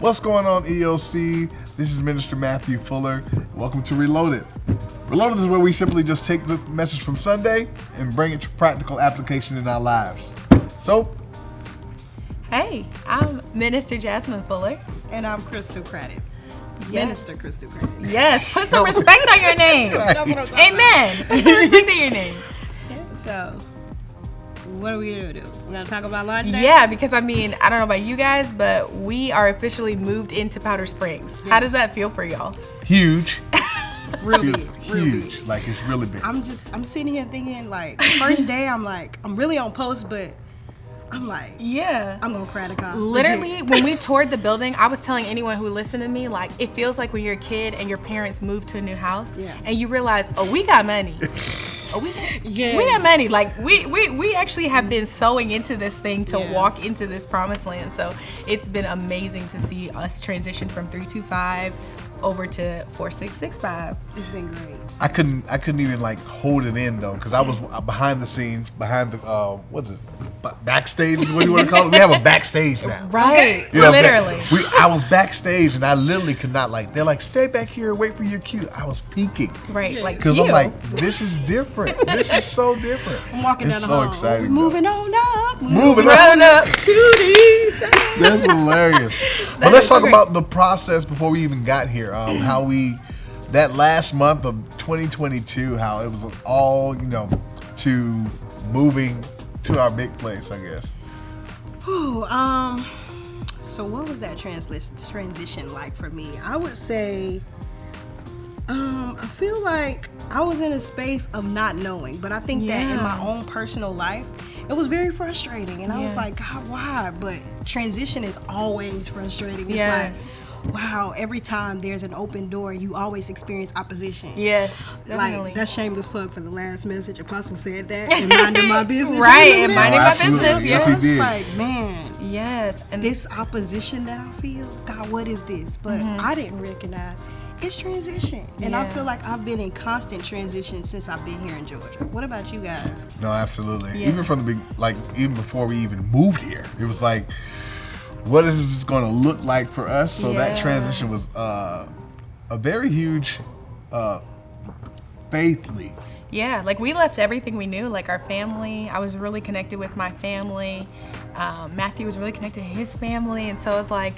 What's going on, EOC? This is Minister Matthew Fuller. Welcome to reLOADED. reLOADED is where we simply just take this message from Sunday and bring it to practical application in our lives. So, hey, I'm Minister Jasmine Fuller. And I'm Crystal Credit. Yes. Minister Crystal Credit. Yes, put some respect on your name. Amen. Put some respect on your name. Yeah, so, what are we going to do? We're going to talk about Launch Day? Yeah, because I don't know about you guys, but we are officially moved into Powder Springs. How does that feel for y'all? huge. Real big. Huge. Like, it's really big. I'm sitting here thinking, like, first day, I'm really on post, but I'm like, yeah, I'm going to cry to God. Literally, when we toured the building, I was telling anyone who listened to me, like, it feels like when you're a kid and your parents move to a new house and you realize, oh, we got money. We got money. Like, we actually have been sowing into this thing to walk into this promised land. So it's been amazing to see us transition from 325 over to 4665. It's been great. I couldn't even like hold it in though, because I was behind the scenes, behind the what is it, backstage is what you want to call it. We have a backstage now, right? You know literally. I was backstage and I literally could not, like, they're like, stay back here and wait for your cue. I was peeking, right? Like, because I'm like, this is different. This is so different. I'm walking down the hall. It's so exciting. Moving on up. Moving up to these. That's hilarious. But let's talk about the process before we even got here. How that last month of 2022, how it was all, to moving to our big place, I guess. Ooh, so what was that transition like for me? I would say, I feel like I was in a space of not knowing, but I think that in my own personal life, it was very frustrating. And I was like, God, why? But transition is always frustrating. It's like, wow, every time there's an open door, you always experience opposition. Yes, definitely. Like, that's shameless plug for the last message. Apostle said that, and minding my business. Right, and minding my business. Yes, he did. It's like, man. Yes. And this opposition that I feel, God, what is this? But I didn't recognize it's transition. And I feel like I've been in constant transition since I've been here in Georgia. What about you guys? No, absolutely. Yeah. Even from the even before we even moved here, it was like, what is this going to look like for us? So that transition was a very huge faith leap. Yeah, like we left everything we knew, like our family. I was really connected with my family. Matthew was really connected to his family. And so it was like,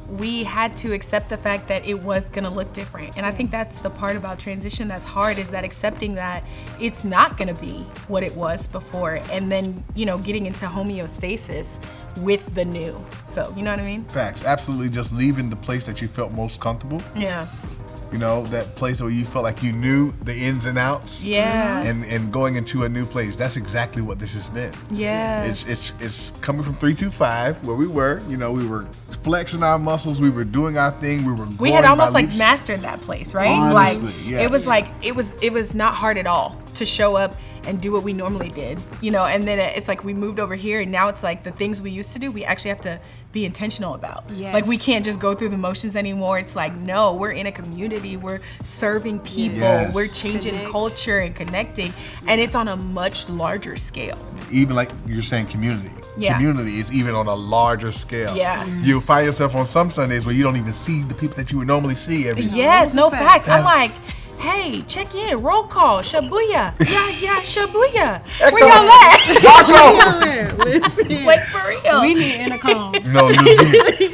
we had to accept the fact that it was going to look different. And I think that's the part about transition that's hard, is that accepting that it's not going to be what it was before. And then, getting into homeostasis with the new. So, you know what I mean? Facts. Absolutely. Just leaving the place that you felt most comfortable. Yes. That place where you felt like you knew the ins and outs. Yeah. And going into a new place. That's exactly what this has been. Yeah. It's coming from 325 where we were. We were flexing our muscles. We were doing our thing. We had almost like mastered that place, right? Honestly, It was like it was not hard at all to show up and do what we normally did, and then it's like we moved over here, and now it's like the things we used to do, we actually have to be intentional about. Yes. Like, we can't just go through the motions anymore. It's like, no, we're in a community, we're serving people, we're changing culture and connecting, and it's on a much larger scale. Even like you're saying, community. Yeah. Community is even on a larger scale. Yeah. You'll find yourself on some Sundays where you don't even see the people that you would normally see every day. Yes, no facts. I'm like, hey, check in, roll call, shabuya. Yeah, shabuya. Where y'all at? Listen. Like, for real. We need intercoms. No,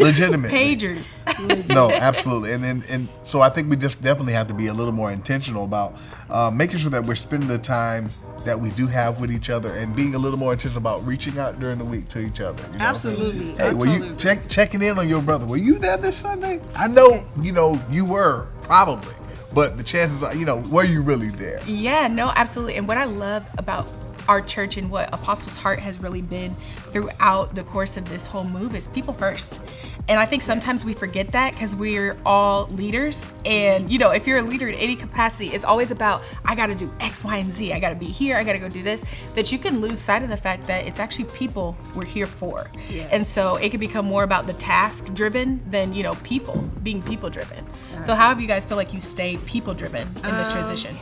legitimate. Pagers. No, absolutely. And so I think we just definitely have to be a little more intentional about making sure that we're spending the time that we do have with each other, and being a little more intentional about reaching out during the week to each other. Absolutely. Hey, were you checking in on your brother? Were you there this Sunday? I know, you were probably, but the chances are, were you really there? Yeah, no, absolutely. And what I love about our church and what Apostle's heart has really been throughout the course of this whole move is people first. And I think sometimes we forget that because we're all leaders. And, if you're a leader in any capacity, it's always about, I got to do X, Y, and Z. I got to be here. I got to go do this. That you can lose sight of the fact that it's actually people we're here for. Yes. And so it can become more about the task driven than, people, being people driven. So how have you guys feel like you stay people driven in this transition?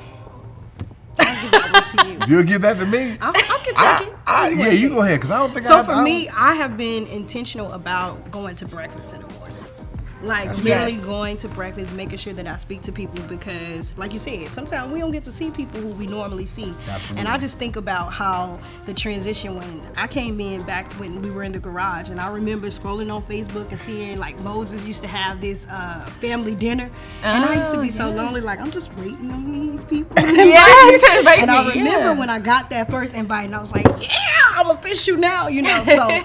I'll give that one to you. You'll give that to me? I can take it. Yeah, you go ahead, because I don't think So for me, I have been intentional about going to breakfast in the morning. Like That's literally Yes. going to breakfast, making sure that I speak to people because, like you said, sometimes we don't get to see people who we normally see. Absolutely. And I just think about how the transition when I came in back when we were in the garage, and I remember scrolling on Facebook and seeing like Moses used to have this family dinner, and I used to be so lonely, like I'm just waiting on these people. to invite me. to invite And I me, remember yeah. when I got that first invite, and I was like, yeah, I'm official now, you know. So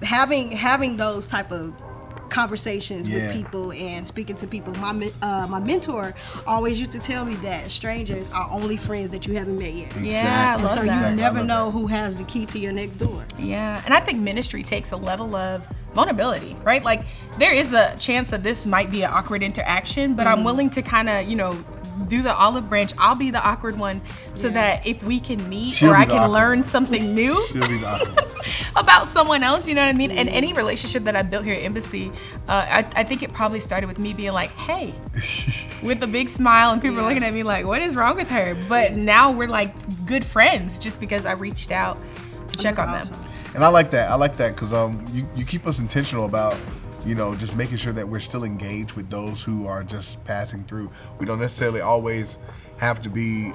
having those type of conversations Yeah. with people and speaking to people. My mentor always used to tell me that strangers are only friends that you haven't met yet. Yeah, I Exactly. love So that. you Exactly. I never love know that. who has the key to your next door. Yeah, and I think ministry takes a level of vulnerability, right? Like there is a chance that this might be an awkward interaction, but I'm willing to kind of, do the olive branch. I'll be the awkward one so that if we can meet She'll or be I the can awkward learn one. something new She'll be the awkward. about someone else, you know what I mean? And any relationship that I built here at Embassy, I think it probably started with me being like, hey, with a big smile, and people are looking at me like, what is wrong with her? But now we're like good friends just because I reached out to check on Awesome. them. And I like that. I like that because you keep us intentional about, just making sure that we're still engaged with those who are just passing through. We don't necessarily always have to be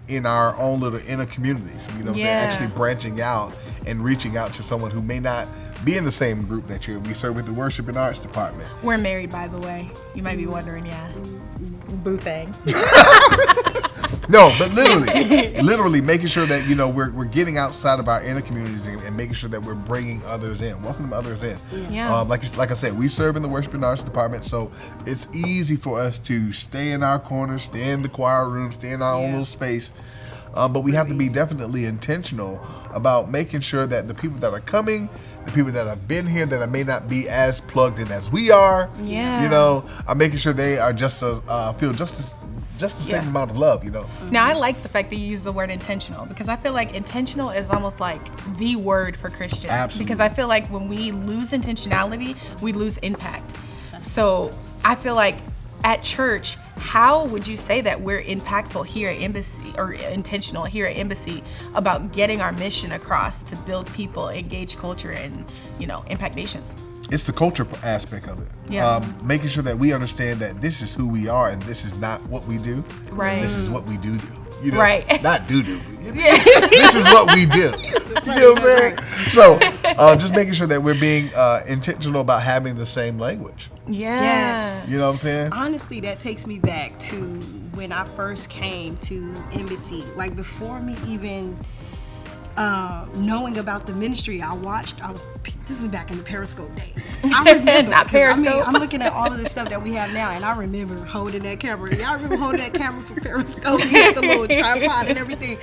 in our own little inner communities. You know what I'm saying? Yeah. Actually branching out and reaching out to someone who may not be in the same group that you're. We serve with the worship and arts department. We're married, by the way. You might be wondering, Boo thing. No, but literally making sure that we're getting outside of our inner communities and making sure that we're bringing others in, welcoming others in. Yeah. Like I said, we serve in the worship and arts department, so it's easy for us to stay in our corner, stay in the choir room, stay in our own little space. But we have to be definitely intentional about making sure that the people that are coming, the people that have been here that may not be as plugged in as we are, are making sure they are just as feel just the same amount of love, Now, I like the fact that you use the word intentional because I feel like intentional is almost like the word for Christians. Absolutely. Because I feel like when we lose intentionality, we lose impact. So I feel like at church, how would you say that we're impactful here at Embassy or intentional here at Embassy about getting our mission across to build people, engage culture, and, impact nations? It's the culture aspect of it. Yeah. Making sure that we understand that this is who we are and this is not what we do. Right. This is what we do. Right. Not do. This is what we do. You know what I'm saying? So just making sure that we're being intentional about having the same language. Yes. You know what I'm saying? Honestly, that takes me back to when I first came to Embassy. Like before me even knowing about the ministry, this is back in the Periscope days. I remember, Not 'cause, I mean, Periscope. I'm looking at all of the stuff that we have now, and I remember holding that camera. Y'all remember holding that camera for Periscope? You had the little tripod and everything.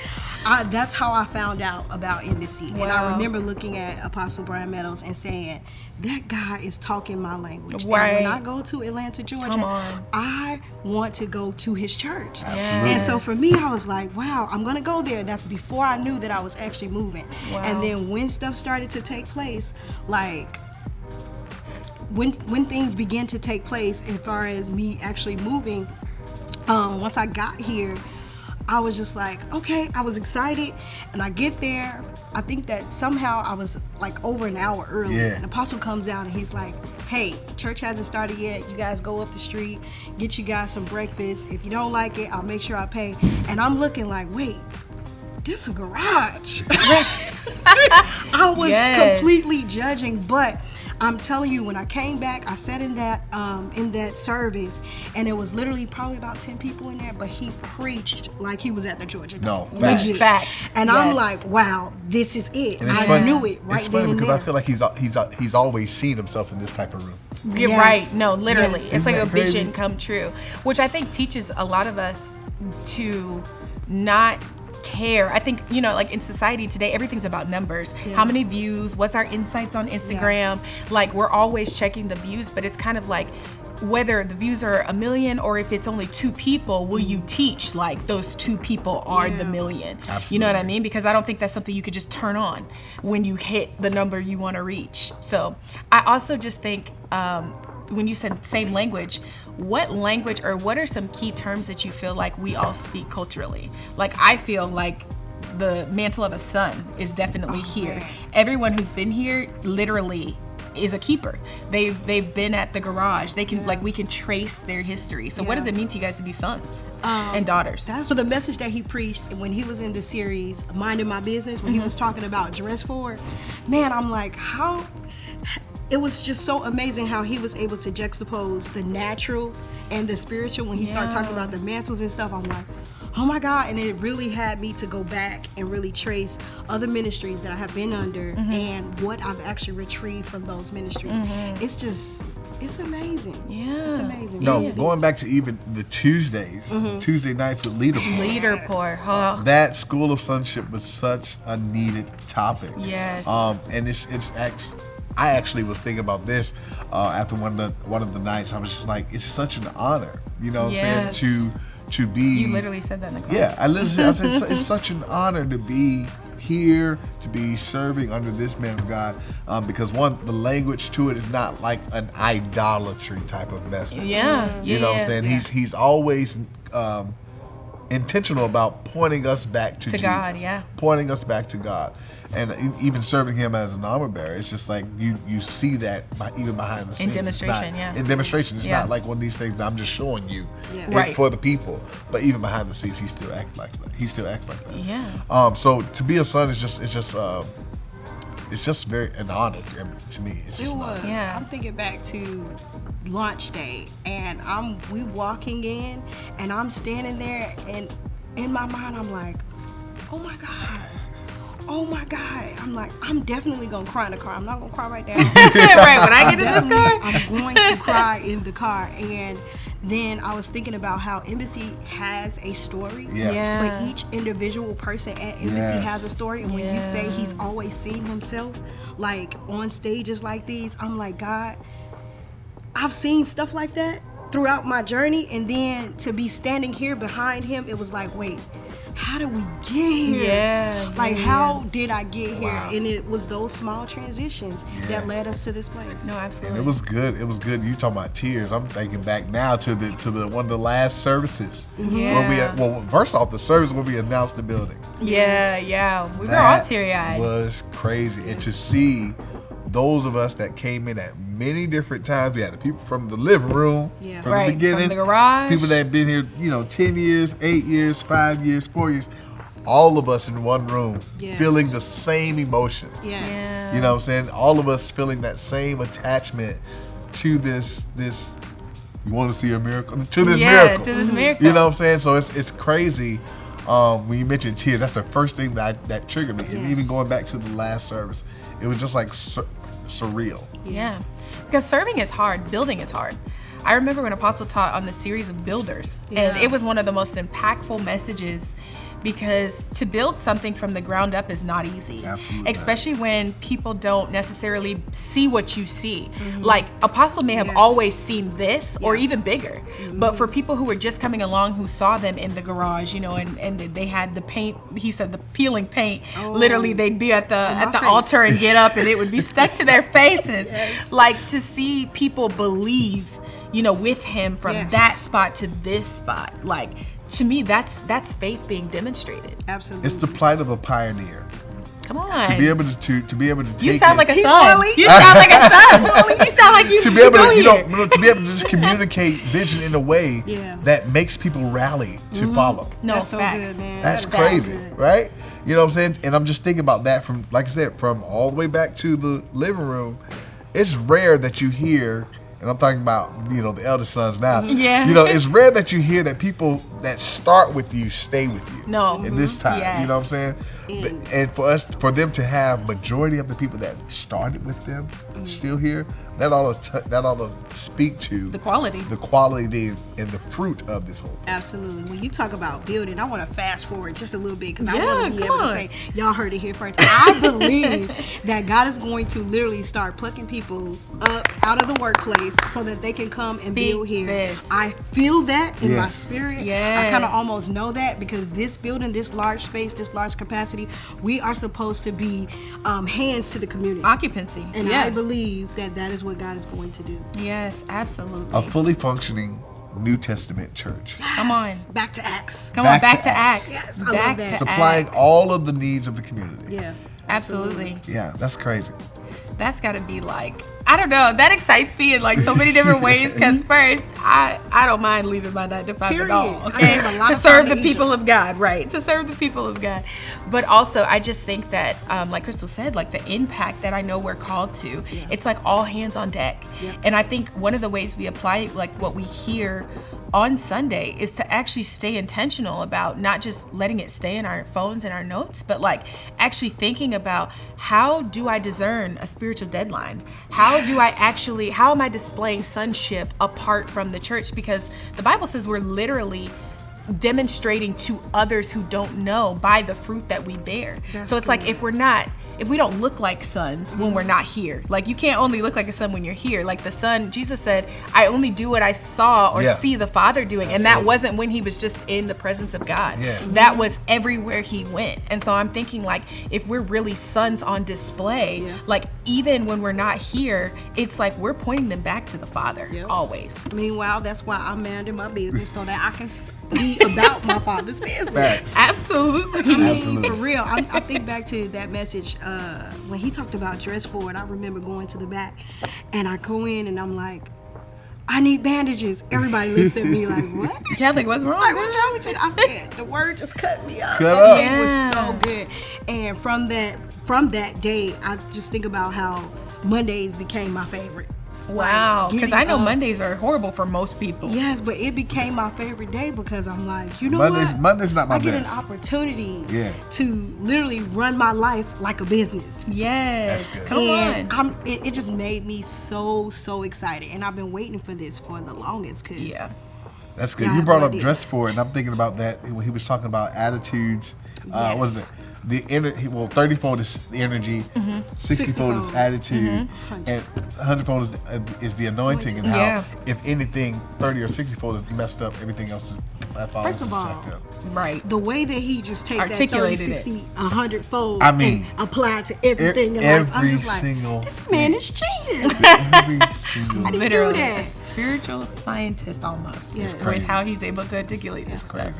That's how I found out about Embassy. And I Wow. remember looking at Apostle Brian Meadows and saying, that guy is talking my language. Right. And when I go to Atlanta, Georgia, Come on. I want to go to his church. Absolutely. And so for me, I was like, wow, I'm going to go there. That's before I knew that I was actually moving. Wow. And then when stuff started to take place, like when things began to take place as far as me actually moving, once I got here, I was just like, okay, I was excited. And I get there. I think that somehow I was like over an hour early. Yeah. And Apostle comes out and he's like, hey, church hasn't started yet. You guys go up the street, get you guys some breakfast. If you don't like it, I'll make sure I pay. And I'm looking like, wait, this is a garage. I was Yes. completely judging, but I'm telling you, when I came back, I sat in that service, and it was literally probably about 10 people in there, but he preached like he was at the Georgia Dome. No, Legit. facts. And Yes. I'm like, wow, this is it. And it's I funny. knew it right It's then funny and because there. I feel like he's always seen himself in this type of room. You're Yes. right. No, literally. Yes. It's like a Isn't that crazy? vision come true, which I think teaches a lot of us to not care. I think, like in society today, everything's about numbers. Yeah. How many views? What's our insights on Instagram? Like we're always checking the views, but it's kind of like whether the views are 1 million or if it's only 2 people, will you teach like those 2 people are the 1 million? Absolutely. You know what I mean? Because I don't think that's something you could just turn on when you hit the number you want to reach. So I also just think when you said same language, what language or what are some key terms that you feel like we all speak culturally? Like I feel like the mantle of a son is definitely here. man. Everyone who's been here literally is a keeper. They've been at the garage. They can we can trace their history. So what does it mean to you guys to be sons and daughters? So the message that he preached when he was in the series Minding My Business, when he was talking about dress forward, man, I'm like, how it was just so amazing how he was able to juxtapose the natural and the spiritual when he started talking about the mantles and stuff. I'm like, oh my God. And it really had me to go back and really trace other ministries that I have been under and what I've actually retrieved from those ministries. It's amazing. Yeah. It's amazing. No, Really going back to even the Tuesday nights with Leaderboard. Oh. That School of Sonship was such a needed topic. Yes. And it's actually, I actually was thinking about this after one of the nights. I was just like, it's such an honor, you know what I'm saying, to be. You literally said that in the car. Yeah, I said it's such an honor to be here, to be serving under this man of God, because one, the language to it is not like an idolatry type of message. Yeah. You know what I'm saying? Yeah. He's always intentional about pointing us back to Jesus, God, yeah. pointing us back to God, and even serving Him as an armor bearer. It's just like you see that even behind the scenes. In demonstration, In demonstration, it's Yeah. not like one of these things that I'm just showing you Right. for the people, but even behind the scenes, he still acts like that. He still acts like that. Yeah. So to be a son is just very an honor to me. It's just It an was. honor. Yeah. I'm thinking back to launch day, and we walking in, and I'm standing there, and in my mind I'm like, oh my God. I'm like, I'm definitely gonna cry in the car. I'm not gonna cry right now. Right, when I get in this car. I'm going to cry in the car. And then I was thinking about how Embassy has a story. Yeah. But each individual person at Embassy has a story. And when you say he's always seen himself like on stages like these, I'm like, God, I've seen stuff like that throughout my journey. And then to be standing here behind him, it was like, wait, how did we get here? Yeah. How did I get here? Wow. And it was those small transitions that led us to this place. No, And absolutely. it was good. It was good. You talking about tears? I'm thinking back now to the one of the last services where first off, the service where we announced the building. Yeah. We were all teary eyed. Was crazy, and to see those of us that came in at many different times. We had the people from the living room, from Right, the beginning, from the garage. people that had been here, 10 years, 8 years, 5 years, 4 years. All of us in one room, feeling the same emotion. Yes. Yeah. You know what I'm saying? All of us feeling that same attachment to this. You want to see a miracle? To this miracle. To this miracle. You know what I'm saying? So it's crazy. When you mentioned tears, that's the first thing that triggered me. And even going back to the last service, it was just like surreal. Yeah. Because serving is hard, building is hard. I remember when Apostle taught on the series of builders, and it was one of the most impactful messages, because to build something from the ground up is not easy. Absolutely. Especially when people don't necessarily see what you see. Like Apostle may have always seen this or even bigger, but for people who were just coming along who saw them in the garage, and they had the paint, he said the peeling paint, literally they'd be at the altar and get up and it would be stuck to their faces. Like to see people believe, with him from that spot to this spot, like to me, that's faith being demonstrated. Absolutely. It's the plight of a pioneer. Come on. To be able to take You sound like a Keep son. going. You sound like a son. You sound like you to be able go to here. to be able to just communicate vision in a way that makes people rally to follow. No, That's so facts. good, man. That's That is crazy, good. right? You know what I'm saying? And I'm just thinking about that from, like I said, from all the way back to the living room. It's rare that you hear, and I'm talking about, the eldest sons now. Yeah. It's rare that you hear that people that start with you stay with you. No. In this time, you know what I'm Yes. saying? And for them to have majority of the people that started with them still here, that ought to speak to The quality. and the fruit of this whole thing. Absolutely. When you talk about building, I want to fast forward just a little bit because I Yeah, want to be come able on. to say, y'all heard it here first. I believe that God is going to literally start plucking people up out of the workplace so that they can come and Speak build here. this. I feel that in my Yes. spirit. Yes. I kind of almost know that because this building, this large space, this large capacity, we are supposed to be hands to the community. Occupancy. And yeah. I believe that is what God is going to do. Yes, absolutely. A fully functioning New Testament church, Come on. Back to Acts. Come on, Back back to to Acts. Yes, I love back that. to supplying Acts. all of the needs of the community. Yeah. Absolutely. Yeah, that's crazy. That's got to be like, I don't know. That excites me in like so many different ways. Because first, I don't mind leaving my 9 to 5 at all. Okay, to serve the people of God, right? To serve the people of God. But also, I just think that, like Crystal said, like the impact that I know we're called to, it's like all hands on deck. And I think one of the ways we apply like what we hear on Sunday is to actually stay intentional about not just letting it stay in our phones and our notes, but like actually thinking about how do I discern a spiritual deadline? How am I displaying sonship apart from the church? Because the Bible says we're literally demonstrating to others who don't know by the fruit that we bear. So it's like if we don't look like sons when we're not here. Like you can't only look like a son when you're here. Like the son, Jesus said, I only do what I saw or see the Father doing. And that wasn't when he was just in the presence of God. That was everywhere he went. And so I'm thinking like if we're really sons on display, like even when we're not here, it's like we're pointing them back to the Father always. Meanwhile, that's why I'm minding my business so that I can be about my Father's business. Absolutely. I mean, for real. I think back to that message when he talked about dress forward. I remember going to the back and I go in and I'm like, I need bandages. Everybody looks at me like, what? Yeah, like, what's wrong? Like, what's wrong with you? I said, the word just cut me up. It was so good. And from that day, I just think about how Mondays became my favorite. Wow, because I know Mondays are horrible for most people. Yes, but it became my favorite day because I'm like, you know Monday's not my best. I get an opportunity to literally run my life like a business. Yes, come on. It just made me so excited, and I've been waiting for this for the longest. That's good. You brought up dress for it, and I'm thinking about that when he was talking about attitudes. What is it? The 30-fold is the energy, 60-fold is attitude, and 100-fold is the anointing. And how, if anything, 30 or 60-fold is messed up, everything else is First of all, right. The way that he just takes that 30, 60, 100-fold and apply to everything in life, I'm just like, this man is genius. How do you do that? A spiritual scientist almost with how he's able to articulate this stuff.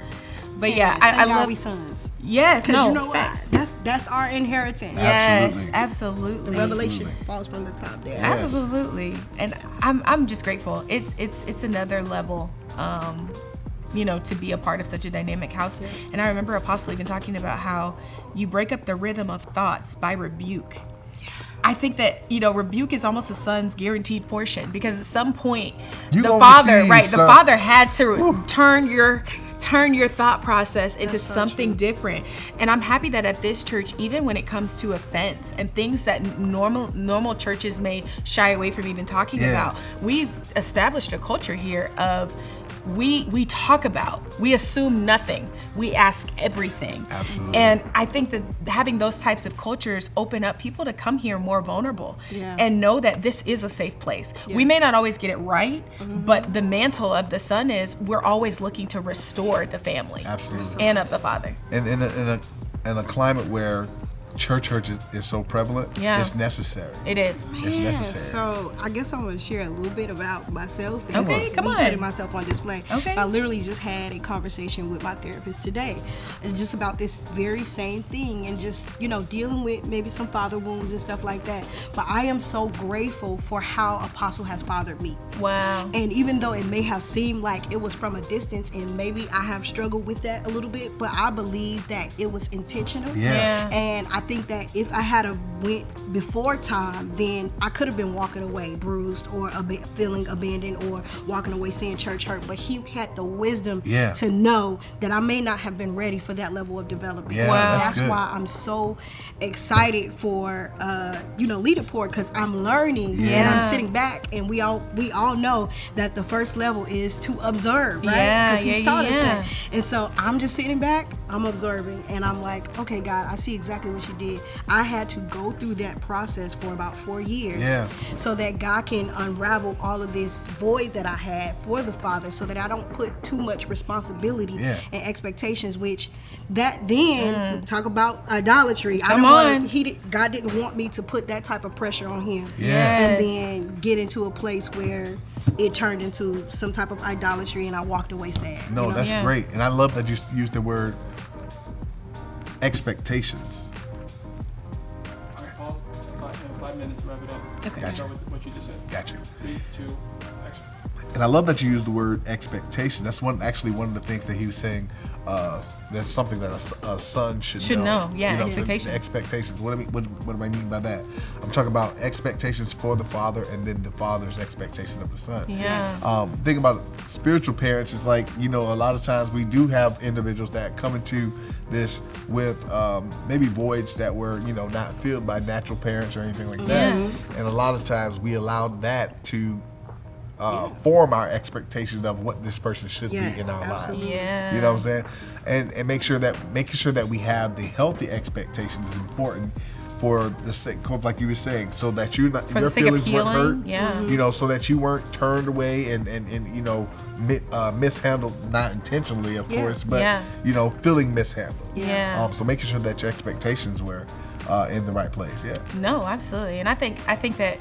But I love we sons. Yes, no, you know what? That's our inheritance. Yes, absolutely. The revelation falls from the top down. Absolutely, and I'm just grateful. It's another level, to be a part of such a dynamic house. And I remember Apostle even talking about how you break up the rhythm of thoughts by rebuke. I think that, rebuke is almost a son's guaranteed portion because at some point the father had to turn your thought process into something different. And I'm happy that at this church, even when it comes to offense and things that normal churches may shy away from even talking about, we've established a culture here of we talk about, we assume nothing, we ask everything. Absolutely. And I think that having those types of cultures open up people to come here more vulnerable and know that this is a safe place. We may not always get it right, but the mantle of the son is we're always looking to restore the family. Absolutely. And of the father. And in a climate where church is so prevalent, it's necessary. It is. It's necessary. So I guess I'm going to share a little bit about myself. Okay, come on. Putting myself on display. Okay. I literally just had a conversation with my therapist today, and just about this very same thing, and just dealing with maybe some father wounds and stuff like that. But I am so grateful for how Apostle has fathered me. Wow. And even though it may have seemed like it was from a distance, and maybe I have struggled with that a little bit, but I believe that it was intentional. Yeah. And I think that if I had went before time, then I could have been walking away bruised or feeling abandoned or walking away saying church hurt. But he had the wisdom to know that I may not have been ready for that level of development. Yeah, wow. That's why I'm so excited for Lead It Pour, because I'm learning and I'm sitting back, and we all know that the first level is to observe, right? Because he's taught us that. And so I'm just sitting back, I'm observing, and I'm like, okay, God, I see exactly what you did. I had to go through that process for about 4 years so that God can unravel all of this void that I had for the Father, so that I don't put too much responsibility and expectations, which that then talk about idolatry. God didn't want me to put that type of pressure on him and then get into a place where it turned into some type of idolatry and I walked away sad. No, that's great. And I love that you used the word expectations. minutes to wrap it up. Okay. Gotcha. Start with what you just said. Got you. 3, 2, action. And I love that you use the word expectation. That's one of the things that he was saying. That's something that a son should know. Yeah, so expectations. the expectations. What do I mean by that? I'm talking about expectations for the father, and then the father's expectation of the son. Yeah. Think about spiritual parents. It's like, a lot of times we do have individuals that come into this with maybe voids that were not filled by natural parents or anything like that. And a lot of times we allow that to form our expectations of what this person should be in our lives. Yeah. You know what I'm saying? And making sure that we have the healthy expectations is important for the sake, like you were saying, so that your feelings weren't hurt. Yeah. So that you weren't turned away and mishandled, not intentionally, of course, but feeling mishandled. Yeah. So making sure that your expectations were in the right place. Yeah. No, absolutely. And I think that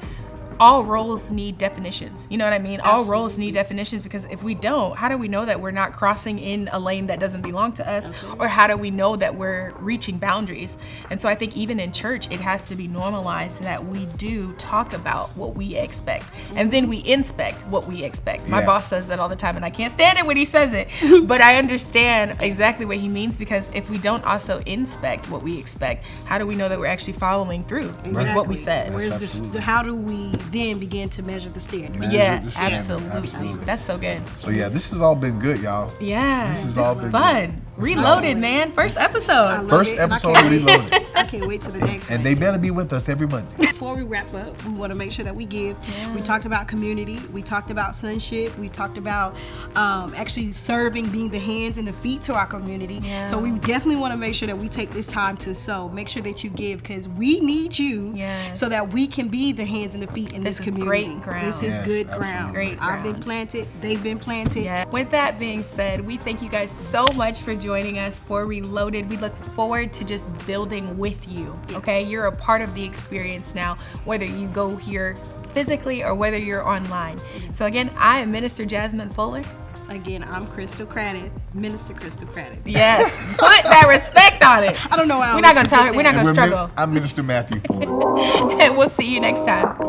all roles need definitions. You know what I mean? All roles need definitions, because if we don't, how do we know that we're not crossing in a lane that doesn't belong to us? Or how do we know that we're reaching boundaries? And so I think even in church, it has to be normalized that we do talk about what we expect, and then we inspect what we expect. My boss says that all the time, and I can't stand it when he says it, but I understand exactly what he means, because if we don't also inspect what we expect, how do we know that we're actually following through with what we said? How do we then begin to measure the standard? Absolutely. That's so good. So this has all been good, y'all. Yeah, This has this all is been fun. Reloaded, man. First episode. First episode of Reloaded. I can't wait to the next one. And they better be with us every Monday. Before we wrap up, we want to make sure that we give. We talked about community. We talked about sonship. We talked about actually serving, being the hands and the feet to our community. So we definitely want to make sure that we take this time to sow. Make sure that you give, because we need you so that we can be the hands and the feet in this community. Great ground. This is good ground. Great I've been ground. planted. They've been planted. Yeah. With that being said, we thank you guys so much for joining us for Reloaded. We look forward to just building with you. Okay, you're a part of the experience now, whether you go here physically or whether you're online. So again, I am Minister Jasmine Fuller. Again, I'm Crystal Craddock, Minister Crystal Craddock. Yes, put that respect on it. I don't know why we're not gonna tell her. We're not gonna And struggle. I'm Minister Matthew Fuller. And we'll see you next time.